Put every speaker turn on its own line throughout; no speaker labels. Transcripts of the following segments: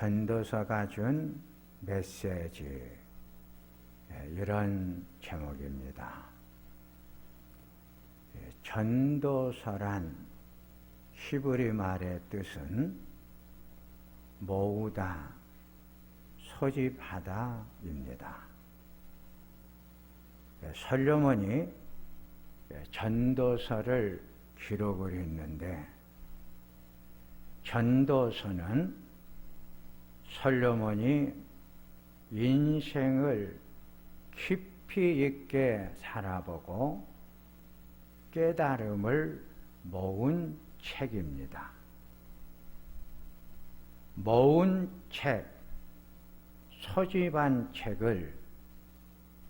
전도서가 준 메시지, 이런 제목입니다. 전도서란 히브리 말의 뜻은 모으다, 소집하다입니다. 솔로몬이 전도서를 기록을 했는데, 전도서는 솔로몬이 인생을 깊이 있게 살아보고 깨달음을 모은 책입니다. 모은 책, 소집한 책을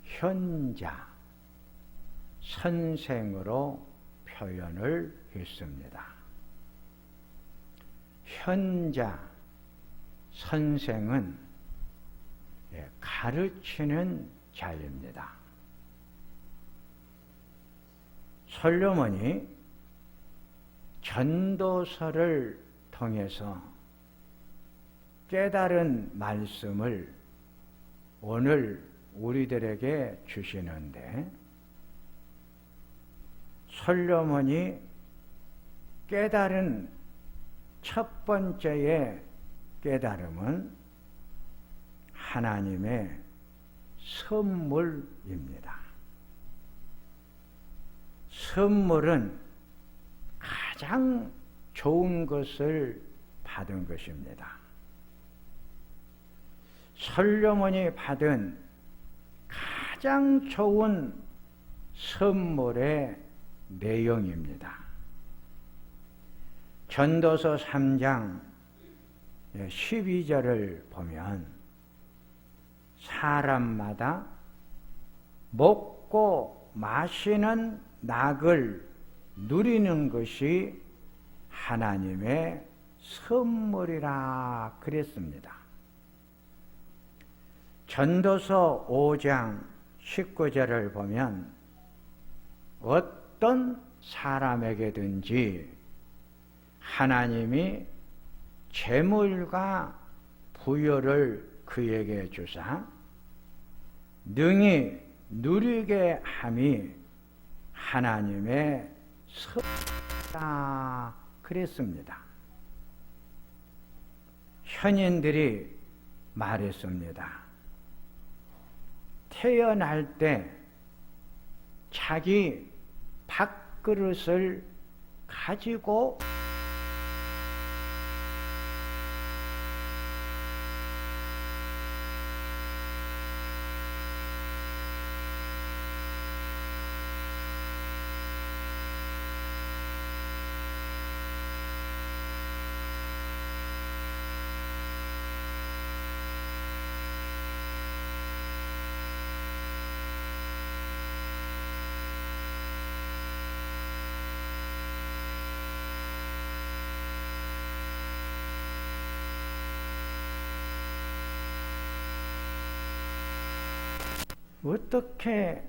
현자, 선생으로 표현을 했습니다. 현자, 선생은 가르치는 자입니다. 솔로몬이 전도서를 통해서 깨달은 말씀을 오늘 우리들에게 주시는데, 솔로몬이 깨달은 첫 번째의 깨달음은 하나님의 선물입니다. 선물은 가장 좋은 것을 받은 것입니다. 솔로몬이 받은 가장 좋은 선물의 내용입니다. 전도서 3장 12절을 보면 사람마다 먹고 마시는 낙을 누리는 것이 하나님의 선물이라 그랬습니다. 전도서 5장 19절을 보면 어떤 사람에게든지 하나님이 재물과 부여를 그에게 주사 능히 누리게 함이 하나님의 선물이라 그랬습니다. 현인들이 말했습니다. 태어날 때 자기 밥그릇을 가지고 어떻게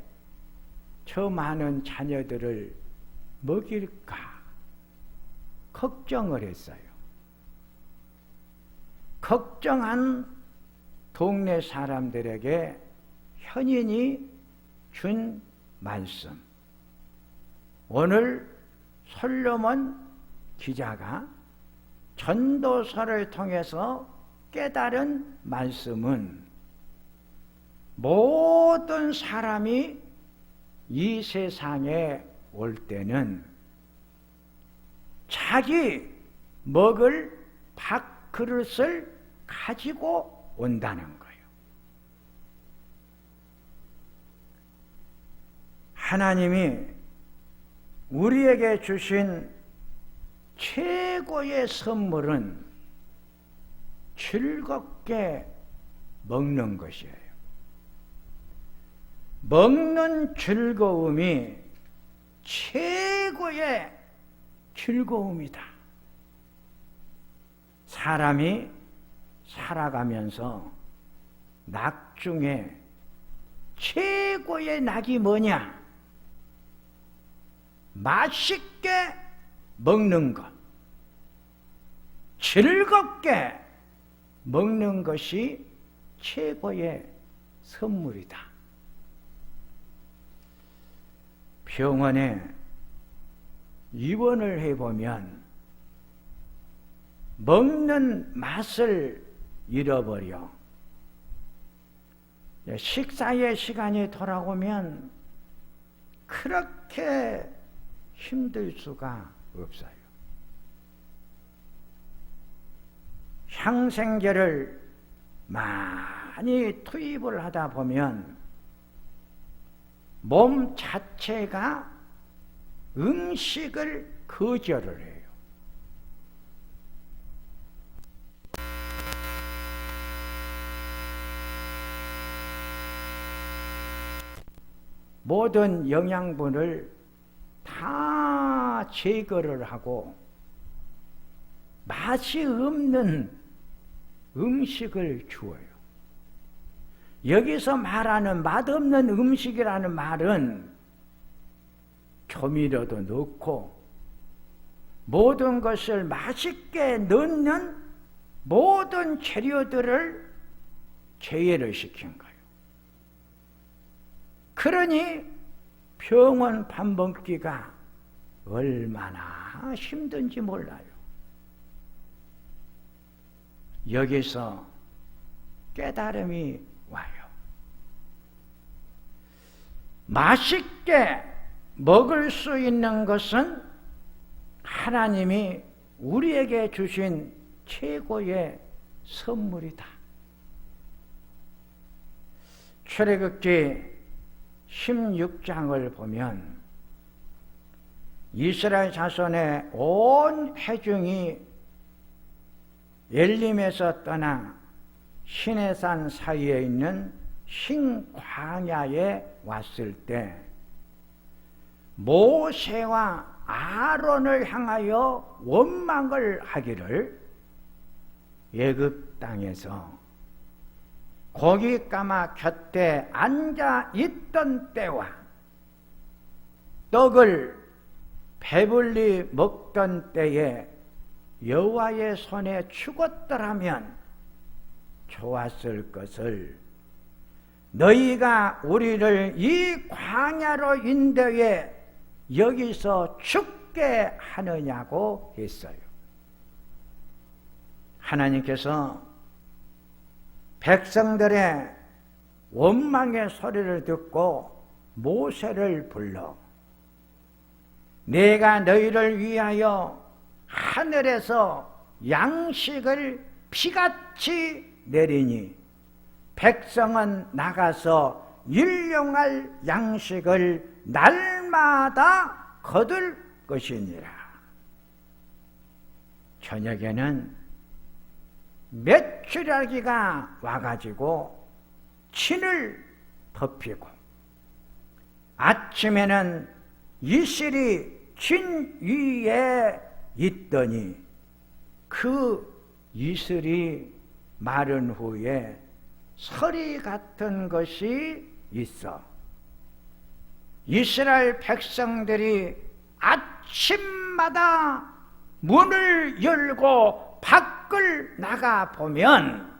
저 많은 자녀들을 먹일까 걱정을 했어요. 걱정한 동네 사람들에게 현인이 준 말씀, 오늘 솔로몬 기자가 전도서를 통해서 깨달은 말씀은 모든 사람이 이 세상에 올 때는 자기 먹을 밥그릇을 가지고 온다는 거예요. 하나님이 우리에게 주신 최고의 선물은 즐겁게 먹는 것이에요. 먹는 즐거움이 최고의 즐거움이다. 사람이 살아가면서 낙 중에 최고의 낙이 뭐냐? 맛있게 먹는 것, 즐겁게 먹는 것이 최고의 선물이다. 병원에 입원을 해보면 먹는 맛을 잃어버려. 식사의 시간이 돌아오면 그렇게 힘들 수가 없어요. 향생제를 많이 투입을 하다 보면 몸 자체가 음식을 거절을 해요. 모든 영양분을 다 제거를 하고 맛이 없는 음식을 주어요. 여기서 말하는 맛없는 음식이라는 말은 조미료도 넣고 모든 것을 맛있게 넣는 모든 재료들을 제외를 시킨 거예요. 그러니 병원 밥 먹기가 얼마나 힘든지 몰라요. 여기서 깨달음이 와요. 맛있게 먹을 수 있는 것은 하나님이 우리에게 주신 최고의 선물이다. 출애굽기 16장을 보면 이스라엘 자손의 온 회중이 엘림에서 떠나 시내산 사이에 있는 신광야에 왔을 때 모세와 아론을 향하여 원망을 하기를, 애굽 땅에서 고깃가마 곁에 앉아 있던 때와 떡을 배불리 먹던 때에 여호와의 손에 죽었더라면 좋았을 것을 너희가 우리를 이 광야로 인도해 여기서 죽게 하느냐고 했어요. 하나님께서 백성들의 원망의 소리를 듣고 모세를 불러 내가 너희를 위하여 하늘에서 양식을 비같이 내리니 백성은 나가서 일용할 양식을 날마다 거둘 것이니라. 저녁에는 메추라기가 와가지고 진을 덮이고 아침에는 이슬이 진 위에 있더니 그 이슬이 마른 후에 서리 같은 것이 있어 이스라엘 백성들이 아침마다 문을 열고 밖을 나가 보면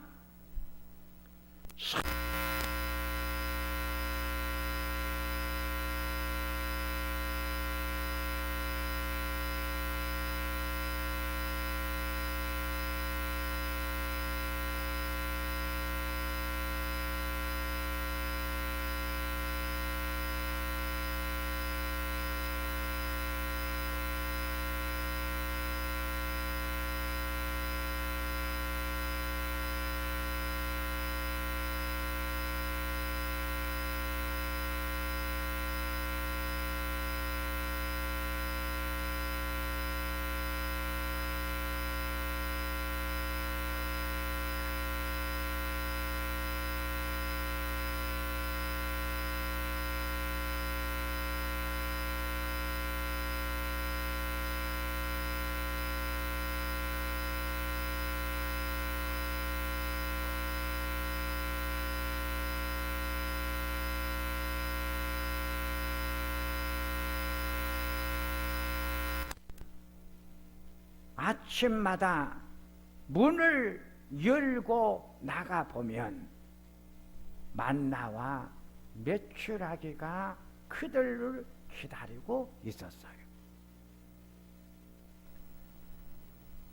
아침마다 문을 열고 나가보면 만나와 메추라기가 그들을 기다리고 있었어요.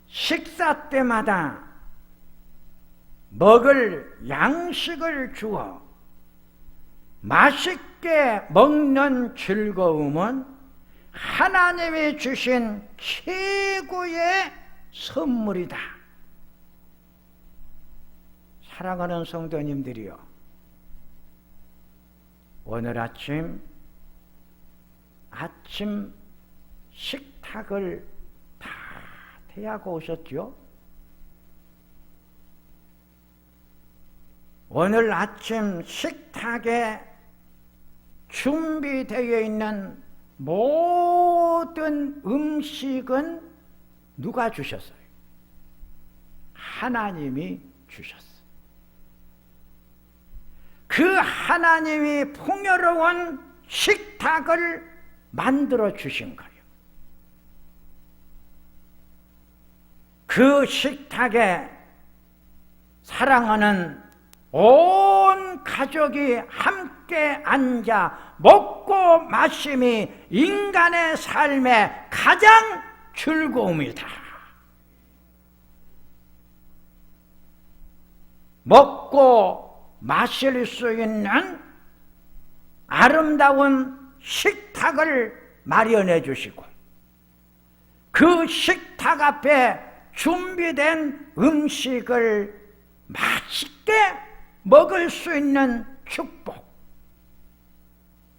식사 때마다 먹을 양식을 주어 맛있게 먹는 즐거움은 하나님이 주신 최고의 선물이다. 사랑하는 성도님들이여, 오늘 아침 식탁을 다 대하고 오셨죠? 오늘 아침 식탁에 준비되어 있는 모든 음식은 누가 주셨어요? 하나님이 주셨어요. 그 하나님이 풍요로운 식탁을 만들어 주신 거예요. 그 식탁에 사랑하는 온 가족이 함께 앉아 먹고 마심이 인간의 삶의 가장 즐거움이다. 먹고 마실 수 있는 아름다운 식탁을 마련해 주시고 그 식탁 앞에 준비된 음식을 맛있게 먹을 수 있는 축복,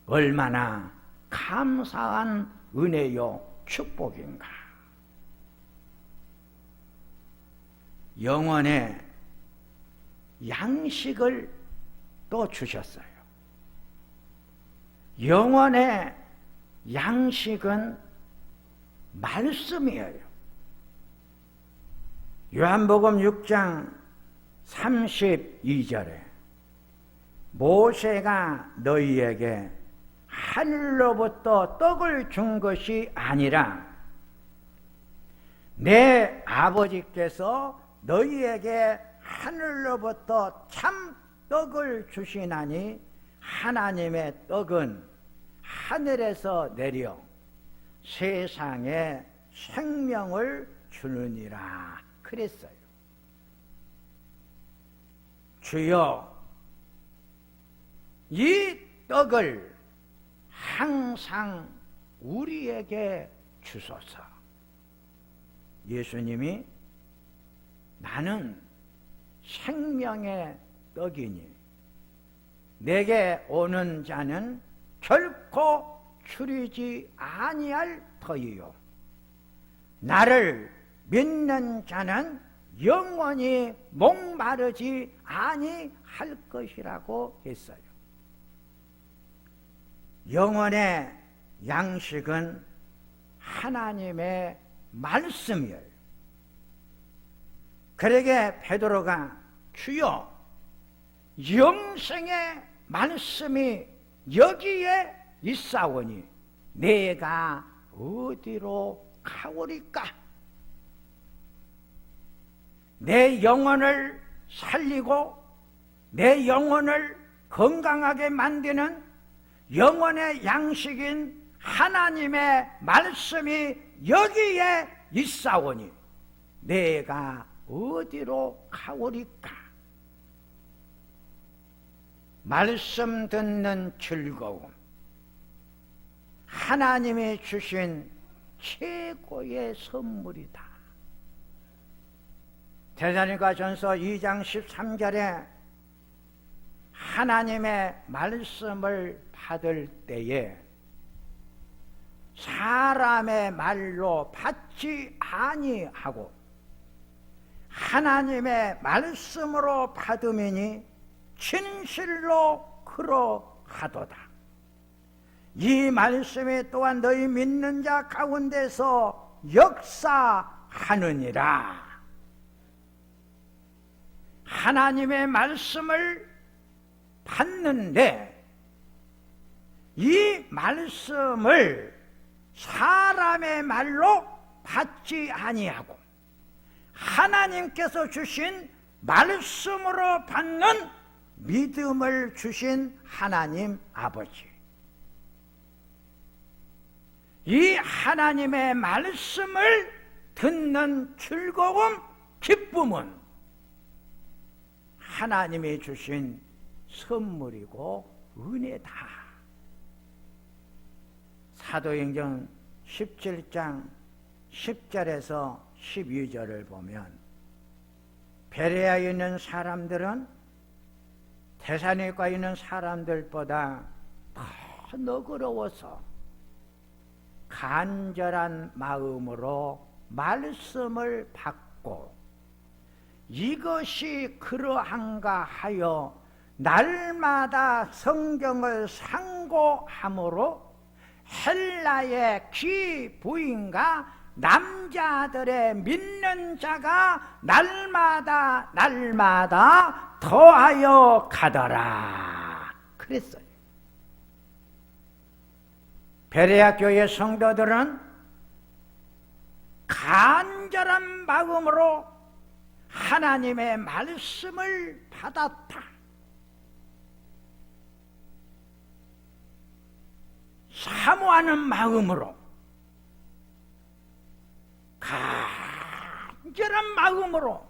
얼마나 감사한 은혜요 축복인가. 영원의 양식을 또 주셨어요. 영원의 양식은 말씀이에요. 요한복음 6장 32절에 모세가 너희에게 하늘로부터 떡을 준 것이 아니라 내 아버지께서 너희에게 하늘로부터 참 떡을 주시나니 하나님의 떡은 하늘에서 내려 세상에 생명을 주느니라 그랬어요. 주여, 이 떡을 항상 우리에게 주소서. 예수님이 나는 생명의 떡이니 내게 오는 자는 결코 추리지 아니할 터이요 나를 믿는 자는 영원히 목마르지 아니할 것이라고 했어요. 영원의 양식은 하나님의 말씀이에요. 그러게 베드로가 주여, 영생의 말씀이 여기에 있사오니 내가 어디로 가오리까? 내 영혼을 살리고 내 영혼을 건강하게 만드는 영혼의 양식인 하나님의 말씀이 여기에 있사오니 내가 어디로 가오리까? 말씀 듣는 즐거움, 하나님이 주신 최고의 선물이다. 데살로니가전서 2장 13절에 하나님의 말씀을 받을 때에 사람의 말로 받지 아니하고 하나님의 말씀으로 받음이니 진실로 그러하도다. 이 말씀이 또한 너희 믿는 자 가운데서 역사하느니라. 하나님의 말씀을 받는데 이 말씀을 사람의 말로 받지 아니하고 하나님께서 주신 말씀으로 받는 믿음을 주신 하나님 아버지. 이 하나님의 말씀을 듣는 즐거움, 기쁨은 하나님이 주신 선물이고 은혜다. 사도행전 17장 10절에서 12절을 보면 베레아에 있는 사람들은 데살로니가에 있는 사람들보다 더 너그러워서 간절한 마음으로 말씀을 받고 이것이 그러한가 하여 날마다 성경을 상고함으로 헬라의 귀부인과 남자들의 믿는 자가 날마다 더하여 가더라 그랬어요. 베레아 교회 성도들은 간절한 마음으로 하나님의 말씀을 받았다. 사모하는 마음으로, 간절한 마음으로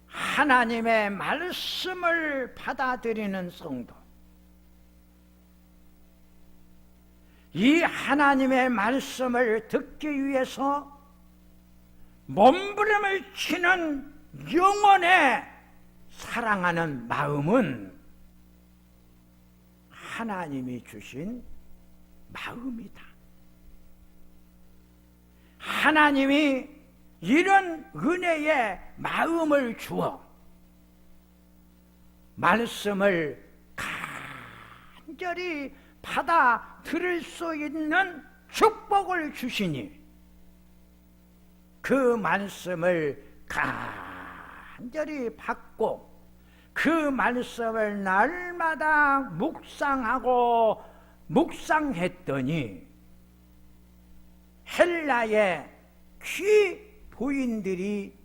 하나님의 말씀을 받아들이는 성도. 이 하나님의 말씀을 듣기 위해서 몸부림을 치는 영혼의 사랑하는 마음은 하나님이 주신 마음이다. 하나님이 이런 은혜의 마음을 주어 말씀을 간절히 받아 들을 수 있는 축복을 주시니 그 말씀을 간절히 받고 그 말씀을 날마다 묵상했더니 헬라의 귀부인들이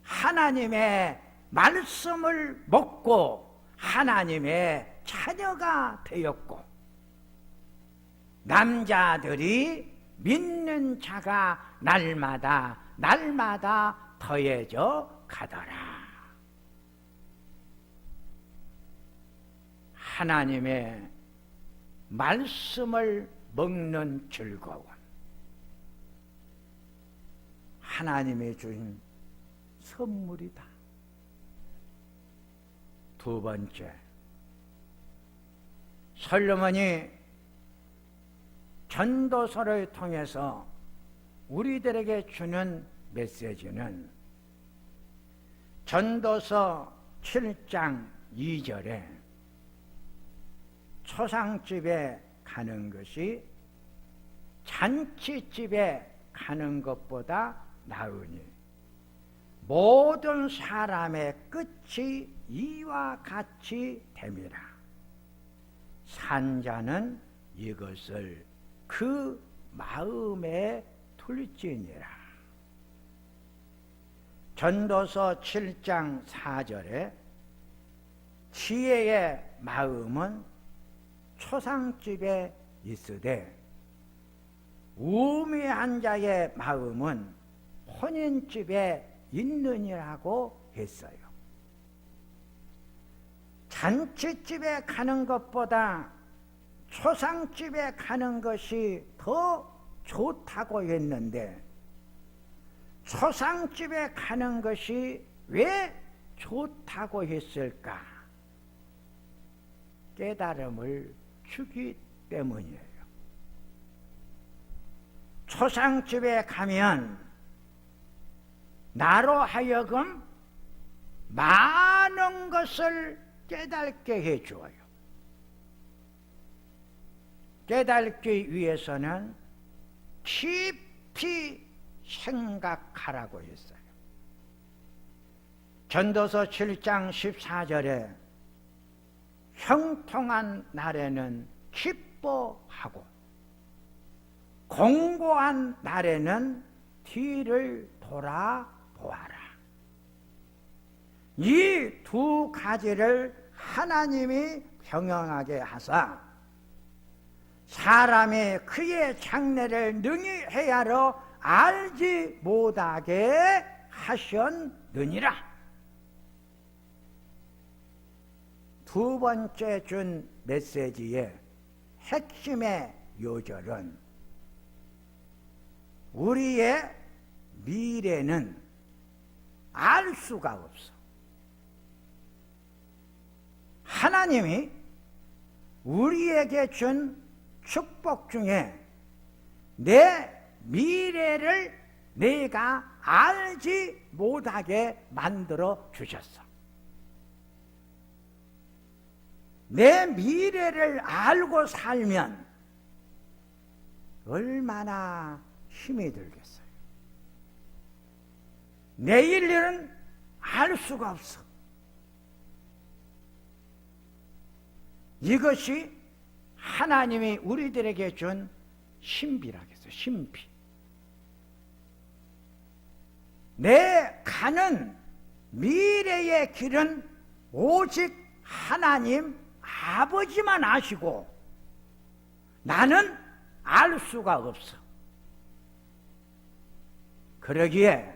하나님의 말씀을 먹고 하나님의 자녀가 되었고 남자들이 믿는 자가 날마다 더해져 가더라. 하나님의 말씀을 먹는 즐거움, 하나님이 준 선물이다. 두 번째, 솔로몬이 전도서를 통해서 우리들에게 주는 메시지는 전도서 7장 2절에 초상집에 가는 것이 잔치집에 가는 것보다 나으니 모든 사람의 끝이 이와 같이 됨이라. 산자는 이것을 그 마음에 둘지니라. 전도서 7장 4절에 지혜의 마음은 초상집에 있으되 우매한 자의 마음은 혼인집에 있느니라고 했어요. 잔치집에 가는 것보다 초상집에 가는 것이 더 좋다고 했는데 초상집에 가는 것이 왜 좋다고 했을까? 깨달음을 주기 때문이에요. 초상집에 가면 나로 하여금 많은 것을 깨닫게 해주어요. 깨닫기 위해서는 깊이 생각하라고 했어요. 전도서 7장 14절에 형통한 날에는 기뻐하고 공고한 날에는 뒤를 돌아보아라. 이 두 가지를 하나님이 병행하게 하사 사람이 그의 장래를 능히 헤아려 알지 못하게 하셨느니라. 두 번째 준 메시지의 핵심의 요절은 우리의 미래는 알 수가 없어. 하나님이 우리에게 준 축복 중에 내 미래를 내가 알지 못하게 만들어 주셨어. 내 미래를 알고 살면 얼마나 힘이 들겠어요. 내일 일은 알 수가 없어. 이것이 하나님이 우리들에게 준 신비라겠어요. 신비. 내 가는 미래의 길은 오직 하나님 아버지만 아시고 나는 알 수가 없어. 그러기에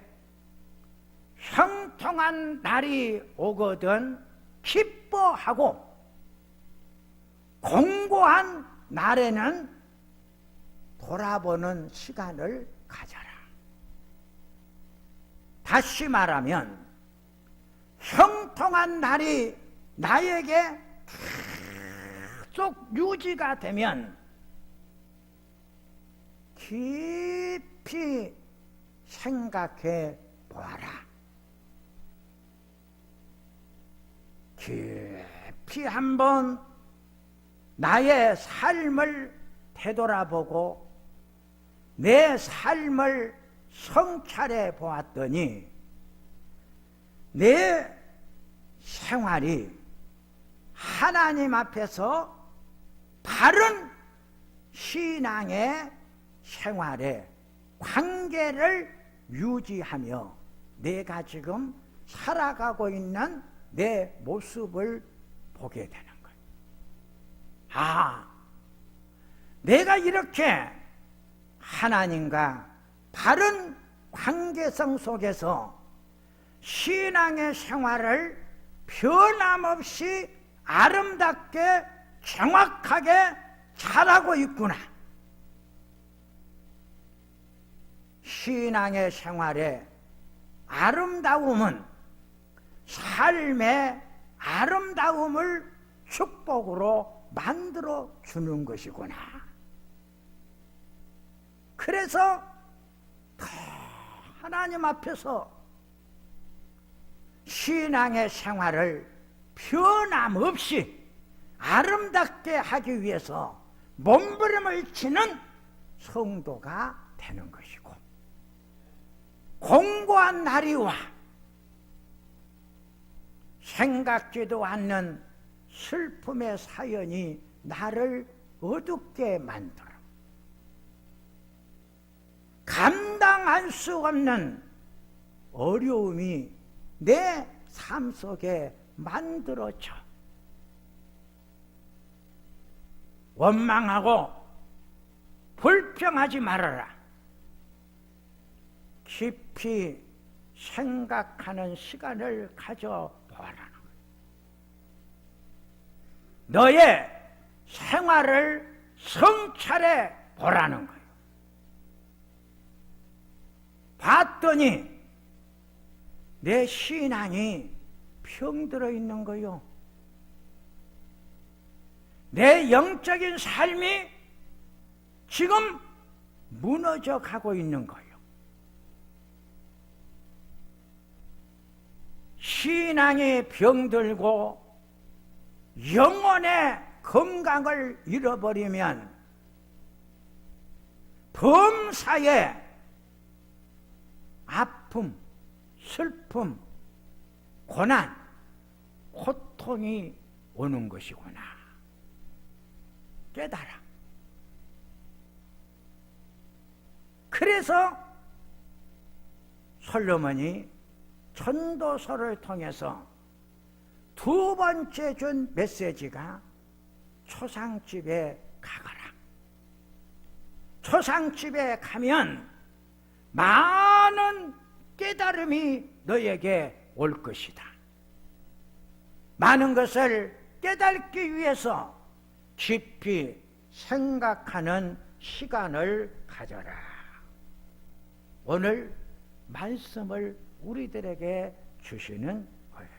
형통한 날이 오거든 기뻐하고 공고한 날에는 돌아보는 시간을 가져라. 다시 말하면 형통한 날이 나에게 계속 유지가 되면 깊이 생각해 보아라. 깊이 한번 나의 삶을 되돌아보고 내 삶을 성찰해 보았더니 내 생활이 하나님 앞에서 바른 신앙의 생활에 관계를 유지하며 내가 지금 살아가고 있는 내 모습을 보게 되는 거예요. 아, 내가 이렇게 하나님과 바른 관계성 속에서 신앙의 생활을 변함없이 아름답게 정확하게 잘하고 있구나. 신앙의 생활의 아름다움은 삶의 아름다움을 축복으로 만들어 주는 것이구나. 그래서 하나님 앞에서 신앙의 생활을 변함없이 아름답게 하기 위해서 몸부림을 치는 성도가 되는 것이고, 공고한 날이 와 생각지도 않는 슬픔의 사연이 나를 어둡게 만들어 감당할 수 없는 어려움이 내 삶 속에 만들어져. 원망하고 불평하지 말아라. 깊이 생각하는 시간을 가져보라는 거예요. 너의 생활을 성찰해 보라는 거예요. 봤더니 내 신앙이 병들어 있는 거요. 내 영적인 삶이 지금 무너져 가고 있는 거예요. 신앙이 병들고 영혼의 건강을 잃어버리면 범사에 아픔, 슬픔, 고난, 고통이 오는 것이구나. 깨달아. 그래서 솔로몬이 전도서를 통해서 두 번째 준 메시지가 초상집에 가거라. 초상집에 가면 많은 깨달음이 너에게 올 것이다. 많은 것을 깨닫기 위해서 깊이 생각하는 시간을 가져라. 오늘 말씀을 우리들에게 주시는 거예요.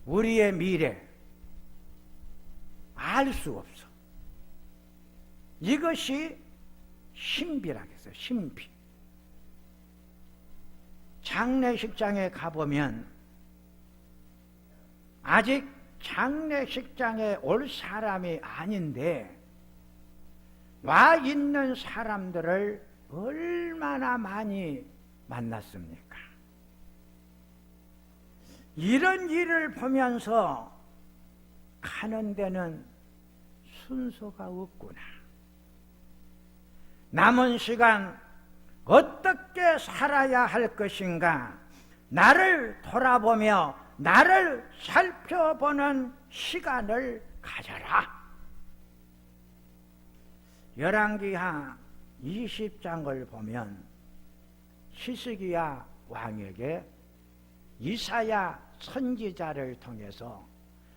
우리의 미래 알 수 없어. 이것이 신비라겠어요. 신비. 장례식장에 가보면 아직 장례식장에 올 사람이 아닌데 와 있는 사람들을 얼마나 많이 만났습니까? 이런 일을 보면서 가는 데는 순서가 없구나. 남은 시간 어떻게 살아야 할 것인가? 나를 돌아보며 나를 살펴보는 시간을 가져라. 열왕기하 20장을 보면 히스기야 왕에게 이사야 선지자를 통해서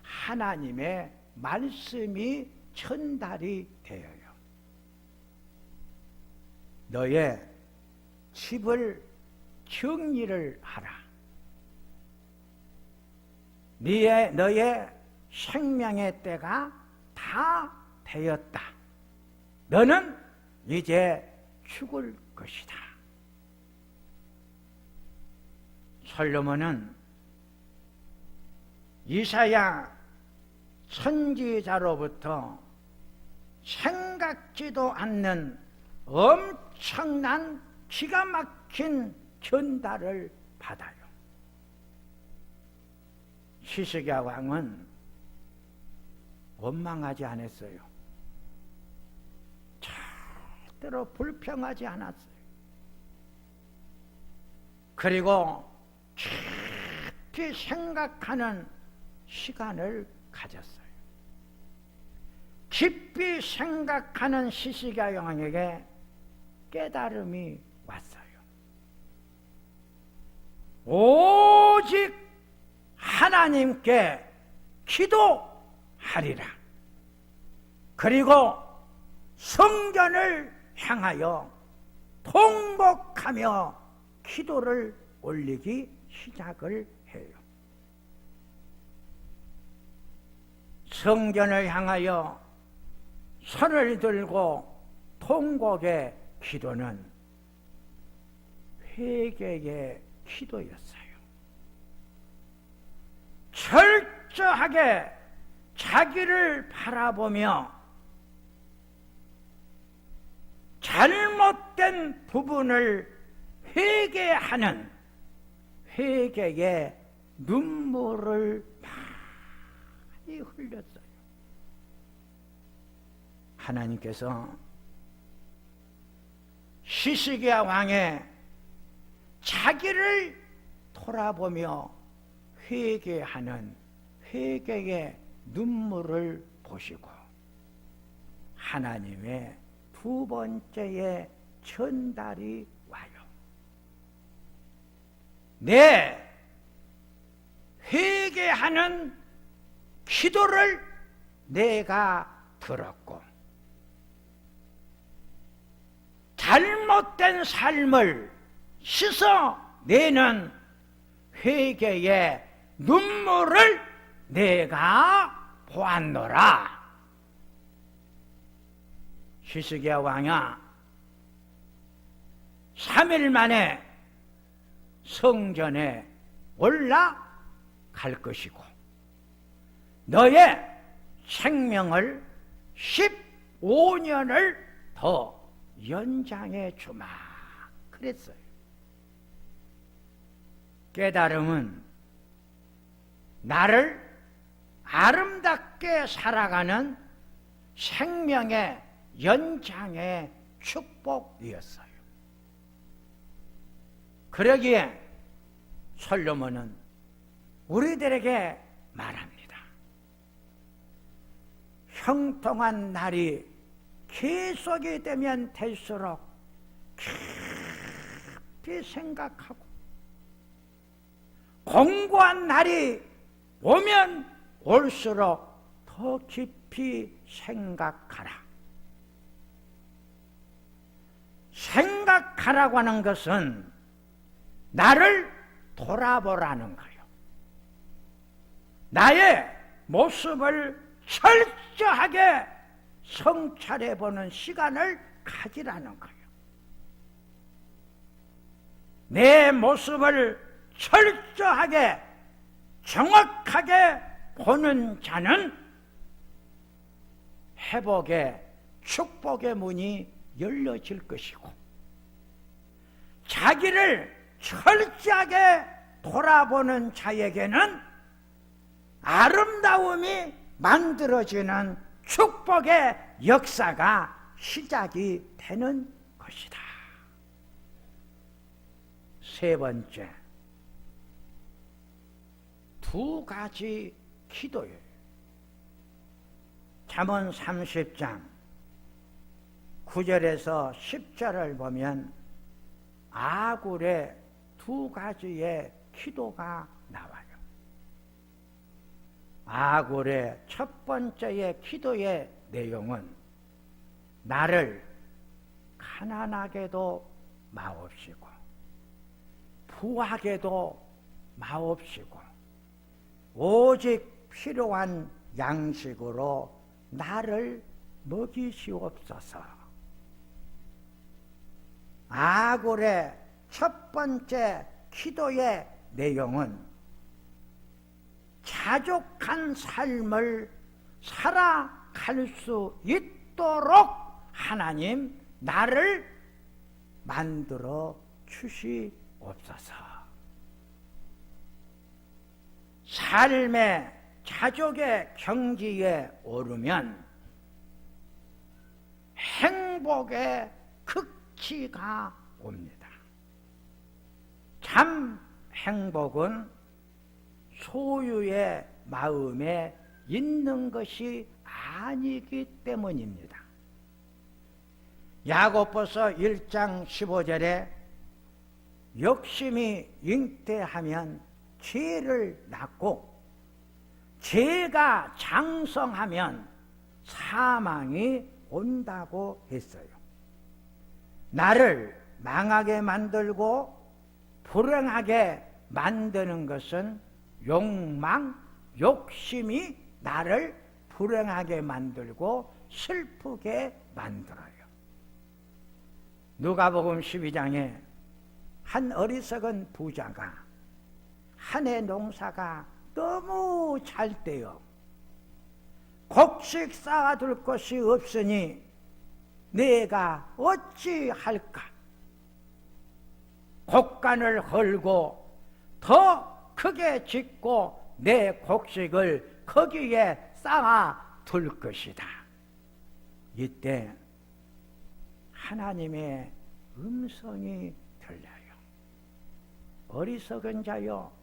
하나님의 말씀이 전달이 되어요. 너의 집을 정리를 하라. 너의 생명의 때가 다 되었다. 너는 이제 죽을 것이다. 솔로몬은 이사야 선지자로부터 생각지도 않는 엄청난 기가 막힌 전달을 받아요. 히스기야 왕은 원망하지 않았어요. 절대로 불평하지 않았어요. 그리고 깊이 생각하는 시간을 가졌어요. 깊이 생각하는 히스기야 왕에게 깨달음이 왔어요. 오직 하나님께 기도하리라. 그리고 성전을 향하여 통곡하며 기도를 올리기 시작을 해요. 성전을 향하여 손을 들고 통곡의 기도는 회개의 기도였어요. 철저하게 자기를 바라보며 잘못된 부분을 회개하는 회개의 눈물을 많이 흘렸어요. 하나님께서 히스기야 왕의 자기를 돌아보며 회개하는 회개의 눈물을 보시고 하나님의 두 번째의 전달이 와요. 내 회개하는 기도를 내가 들었고 잘못된 삶을 씻어내는 회개의 눈물을 내가 보았노라. 히스기야 왕아, 3일 만에 성전에 올라갈 것이고 너의 생명을 15년을 더 연장해 주마. 그랬어요. 깨달음은 나를 아름답게 살아가는 생명의 연장의 축복이었어요. 그러기에 솔로몬은 우리들에게 말합니다. 형통한 날이 계속이 되면 될수록 깊이 생각하고, 공고한 날이 오면 올수록 더 깊이 생각하라. 생각하라고 하는 것은 나를 돌아보라는 거예요. 나의 모습을 철저하게 성찰해보는 시간을 가지라는 거예요. 내 모습을 철저하게 정확하게 보는 자는 회복의 축복의 문이 열려질 것이고, 자기를 철저하게 돌아보는 자에게는 아름다움이 만들어지는 축복의 역사가 시작이 되는 것이다. 세 번째, 두 가지 기도예요. 잠언 30장 9절에서 10절을 보면 아굴의 두 가지의 기도가 나와요. 아굴의 첫 번째의 기도의 내용은 나를 가난하게도 마옵시고 부하게도 마옵시고 오직 필요한 양식으로 나를 먹이시옵소서. 아굴의 첫 번째 기도의 내용은 자족한 삶을 살아갈 수 있도록 하나님 나를 만들어 주시옵소서. 삶의 자족의 경지에 오르면 행복의 극치가 옵니다. 참 행복은 소유의 마음에 있는 것이 아니기 때문입니다. 야고보서 1장 15절에 욕심이 잉태하면 죄를 낳고 죄가 장성하면 사망이 온다고 했어요. 나를 망하게 만들고 불행하게 만드는 것은 욕망, 욕심이 나를 불행하게 만들고 슬프게 만들어요. 누가복음 12장에 한 어리석은 부자가 한 해 농사가 너무 잘 돼요. 곡식 쌓아둘 것이 없으니 내가 어찌할까? 곡간을 헐고 더 크게 짓고 내 곡식을 거기에 쌓아둘 것이다. 이때 하나님의 음성이 들려요. 어리석은 자여,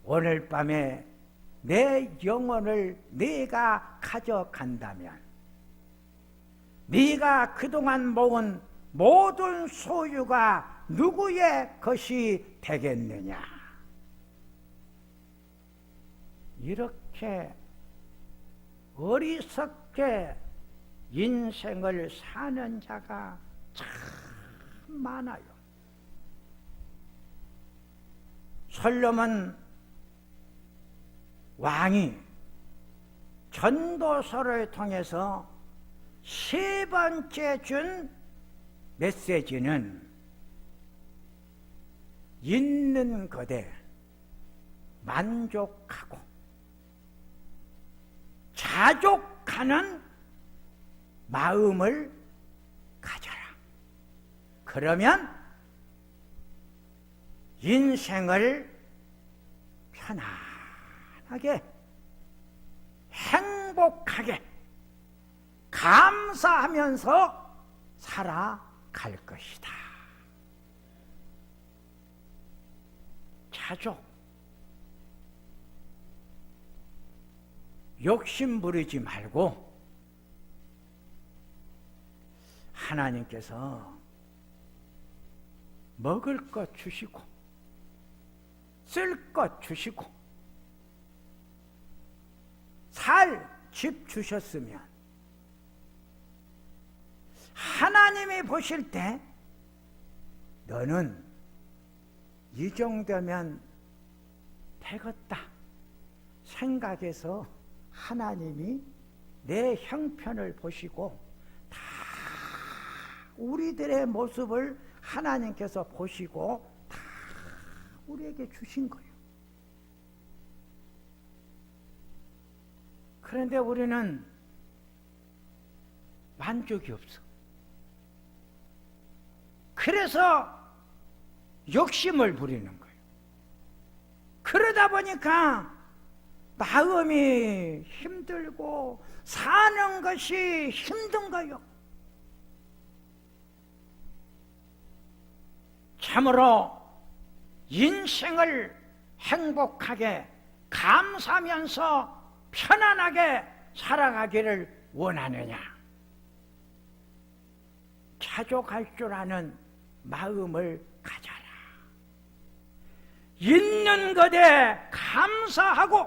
오늘 밤에 내 영혼을 네가 가져간다면 네가 그동안 모은 모든 소유가 누구의 것이 되겠느냐? 이렇게 어리석게 인생을 사는 자가 참 많아요. 솔로몬 왕이 전도서를 통해서 세 번째 준 메시지는 있는 것에 만족하고 자족하는 마음을 가져라. 그러면 인생을 편안하게 행복하게 감사하면서 살아갈 것이다. 가족, 욕심 부리지 말고 하나님께서 먹을 것 주시고 쓸 것 주시고 살 집 주셨으면 하나님이 보실 때 너는 이 정도면 되겠다 생각해서 하나님이 내 형편을 보시고 다 우리들의 모습을 하나님께서 보시고 다 우리에게 주신 거예요. 그런데 우리는 만족이 없어. 그래서 욕심을 부리는 거예요. 그러다 보니까 마음이 힘들고 사는 것이 힘든 거요. 참으로 인생을 행복하게 감사하면서 편안하게 살아가기를 원하느냐? 자족할 줄 아는 마음을 가져라. 있는 것에 감사하고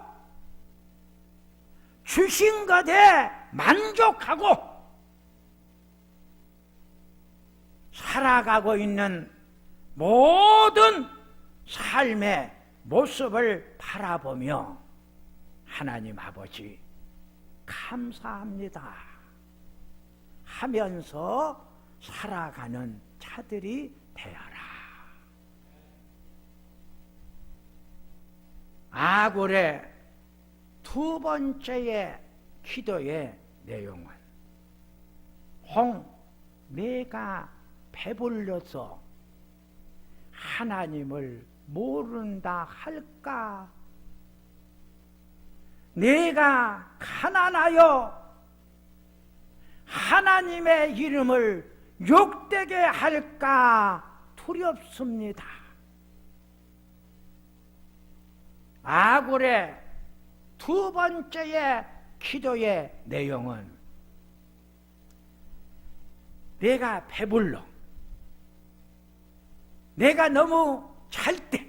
주신 것에 만족하고 살아가고 있는 모든 삶의 모습을 바라보며 하나님 아버지 감사합니다 하면서 살아가는 자들이 되어라. 아굴의 두 번째의 기도의 내용은 내가 배불러서 하나님을 모른다 할까? 내가 가난하여 하나님의 이름을 욕되게 할까 두렵습니다. 아굴의 두 번째의 기도의 내용은 내가 배불러, 내가 너무 잘 때,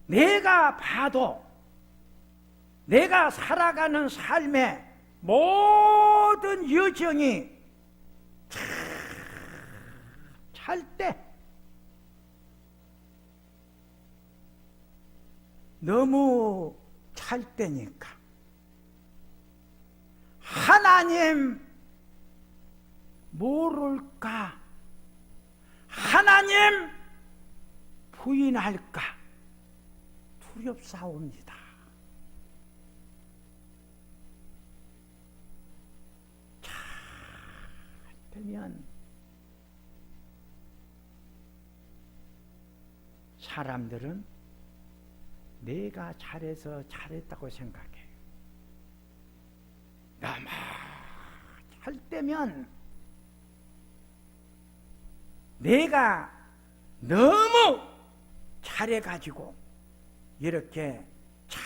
내가 봐도 내가 살아가는 삶의 모든 여정이 잘 때, 너무 잘 때니까 하나님 모를까? 하나님 부인할까? 두렵사옵니다. 잘 되면 사람들은 내가 잘해서 잘했다고 생각해요. 너무 잘 때면 내가 너무 잘해가지고 이렇게 잘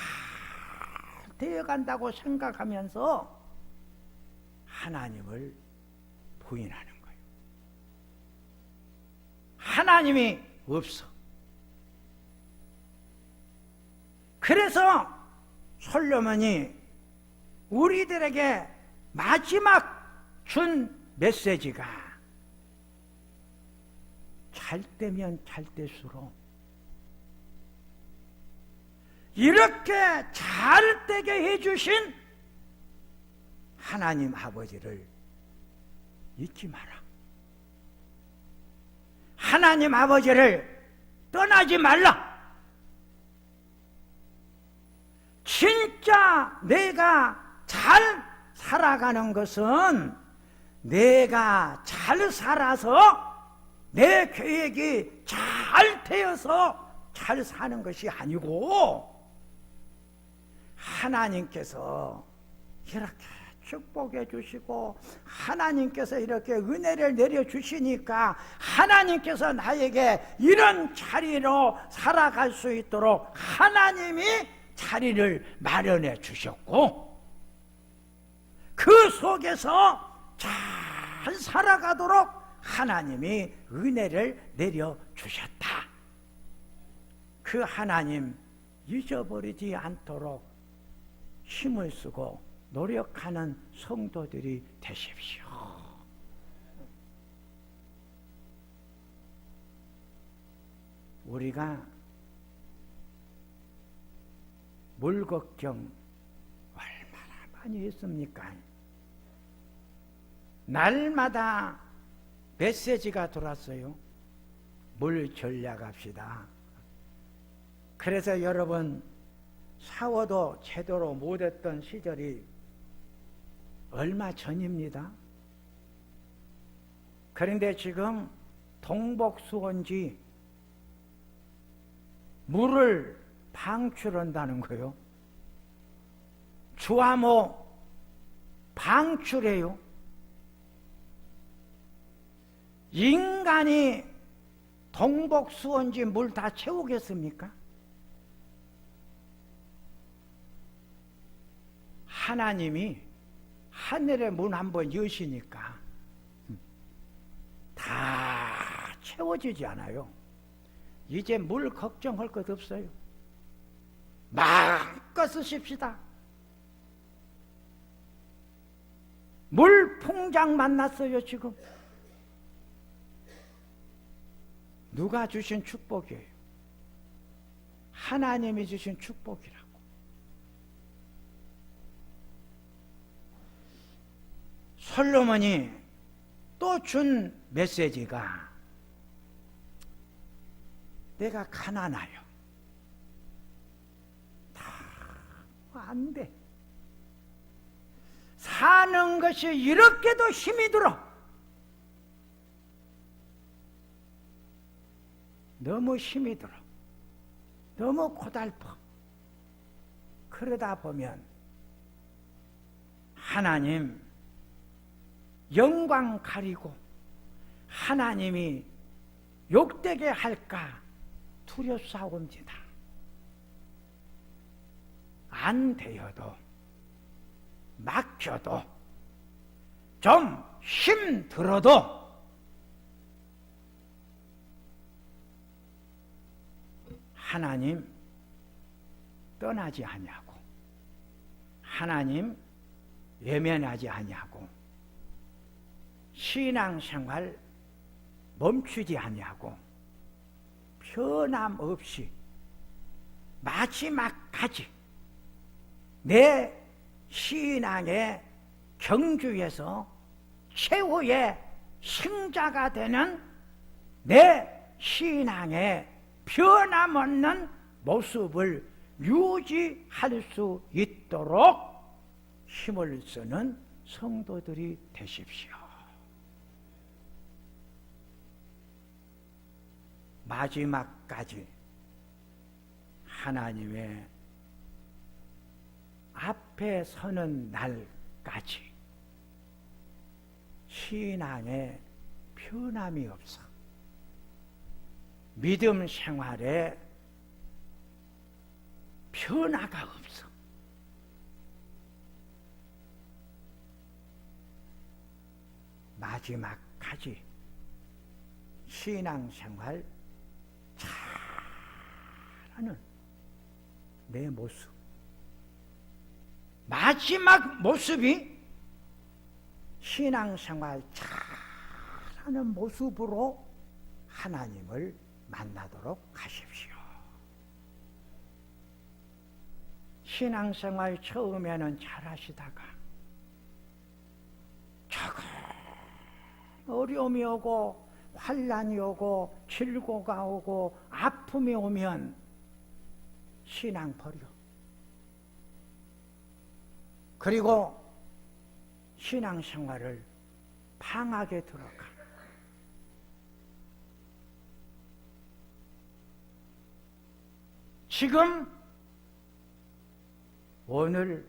되어간다고 생각하면서 하나님을 부인하는 거예요. 하나님이 없어. 그래서 솔로몬이 우리들에게 마지막 준 메시지가 잘 때면 잘 때수록 이렇게 잘 되게 해주신 하나님 아버지를 잊지 마라. 하나님 아버지를 떠나지 말라. 진짜 내가 잘 살아가는 것은 내가 잘 살아서 내 계획이 잘 되어서 잘 사는 것이 아니고 하나님께서 이렇게 쭉 축복해 주시고 하나님께서 이렇게 은혜를 내려주시니까 하나님께서 나에게 이런 자리로 살아갈 수 있도록 하나님이 자리를 마련해 주셨고 그 속에서 잘 살아가도록 하나님이 은혜를 내려주셨다. 그 하나님 잊어버리지 않도록 힘을 쓰고 노력하는 성도들이 되십시오. 우리가 물 걱정 얼마나 많이 했습니까? 날마다 메시지가 들어왔어요. 물 절약합시다. 그래서 여러분 샤워도 제대로 못했던 시절이 얼마 전입니다. 그런데 지금 동복수원지 물을 방출한다는 거예요. 주화모 방출해요. 인간이 동복수원지 물 다 채우겠습니까? 하나님이 하늘의 문 한번 여시니까 다 채워지지 않아요. 이제 물 걱정할 것 없어요. 마음껏 쓰십시다. 물 풍장 만났어요. 지금 누가 주신 축복이에요? 하나님이 주신 축복이라고. 솔로몬이 또 준 메시지가 내가 가난하여 다 안 돼. 사는 것이 이렇게도 힘이 들어. 너무 힘이 들어. 너무 고달퍼. 그러다 보면 하나님 영광 가리고 하나님이 욕되게 할까 두렵사옵니다. 안 되어도 막혀도 좀 힘들어도 하나님 떠나지 아니하고 하나님 외면하지 아니하고 신앙생활 멈추지 아니하고 변함없이 마지막까지 내 신앙의 경주에서 최후의 승자가 되는 내 신앙의 변함없는 모습을 유지할 수 있도록 힘을 쓰는 성도들이 되십시오. 마지막까지 하나님의 앞에 서는 날까지 신앙에 변함이 없어. 믿음 생활에 변화가 없어. 마지막까지 신앙생활 잘하는 내 모습, 마지막 모습이 신앙생활 잘하는 모습으로 하나님을 만나도록 하십시오. 신앙생활 처음에는 잘하시다가 조금 어려움이 오고 환난이 오고 질고가 오고 아픔이 오면 신앙 버려. 그리고 신앙생활을 방학에 들어가. 지금 오늘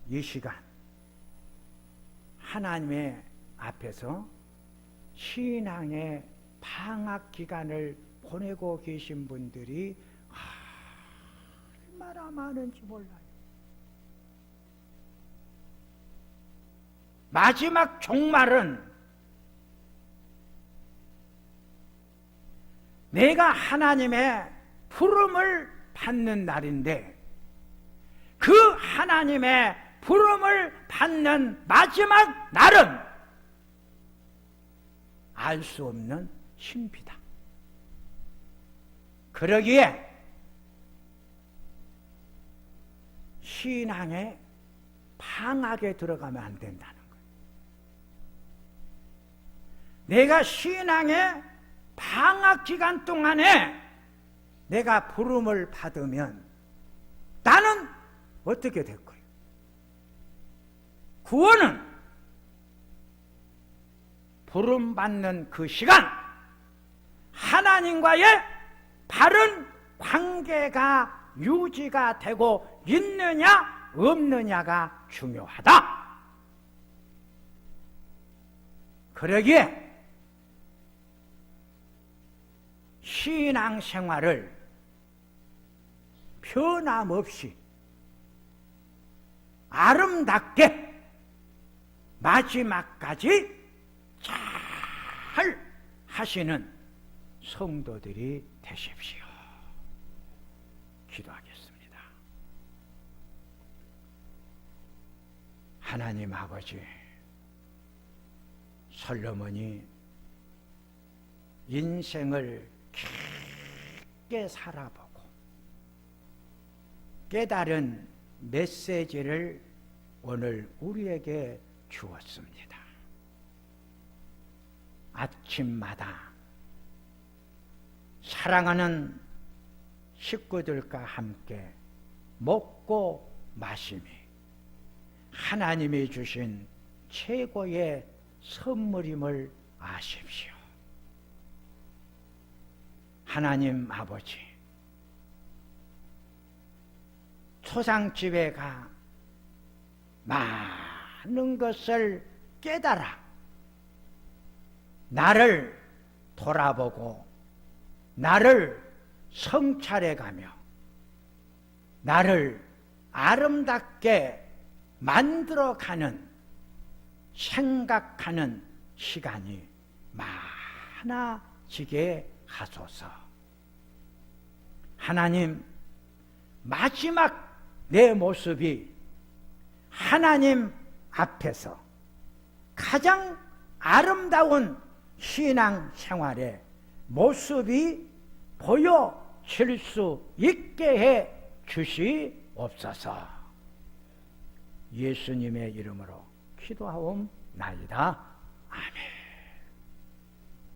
이 시간 하나님의 앞에서 신앙의 방학 기간을 보내고 계신 분들이 얼마나 많은지 몰라요. 마지막 종말은 내가 하나님의 부름을 받는 날인데, 그 하나님의 부름을 받는 마지막 날은 알 수 없는 신비다. 그러기에 신앙의 방학에 들어가면 안 된다는 거예요. 내가 신앙의 방학 기간 동안에 내가 부름을 받으면 나는 어떻게 될 거예요? 구원은 부름받는 그 시간, 하나님과의 바른 관계가 유지가 되고 있느냐 없느냐가 중요하다. 그러기에 신앙생활을 변함없이 아름답게 마지막까지 잘 하시는 성도들이 되십시오. 기도하겠습니다. 하나님 아버지, 솔로몬이 인생을 깊게 살아보고 깨달은 메시지를 오늘 우리에게 주었습니다. 아침마다 사랑하는 식구들과 함께 먹고 마심이 하나님이 주신 최고의 선물임을 아십시오. 하나님 아버지, 초상집에 가 많은 것을 깨달아 나를 돌아보고 나를 성찰해가며 나를 아름답게 만들어가는 생각하는 시간이 많아지게 하소서. 하나님, 마지막 내 모습이 하나님 앞에서 가장 아름다운 신앙생활의 모습이 보여질 수 있게 해 주시옵소서. 예수님의 이름으로 기도하옵나이다.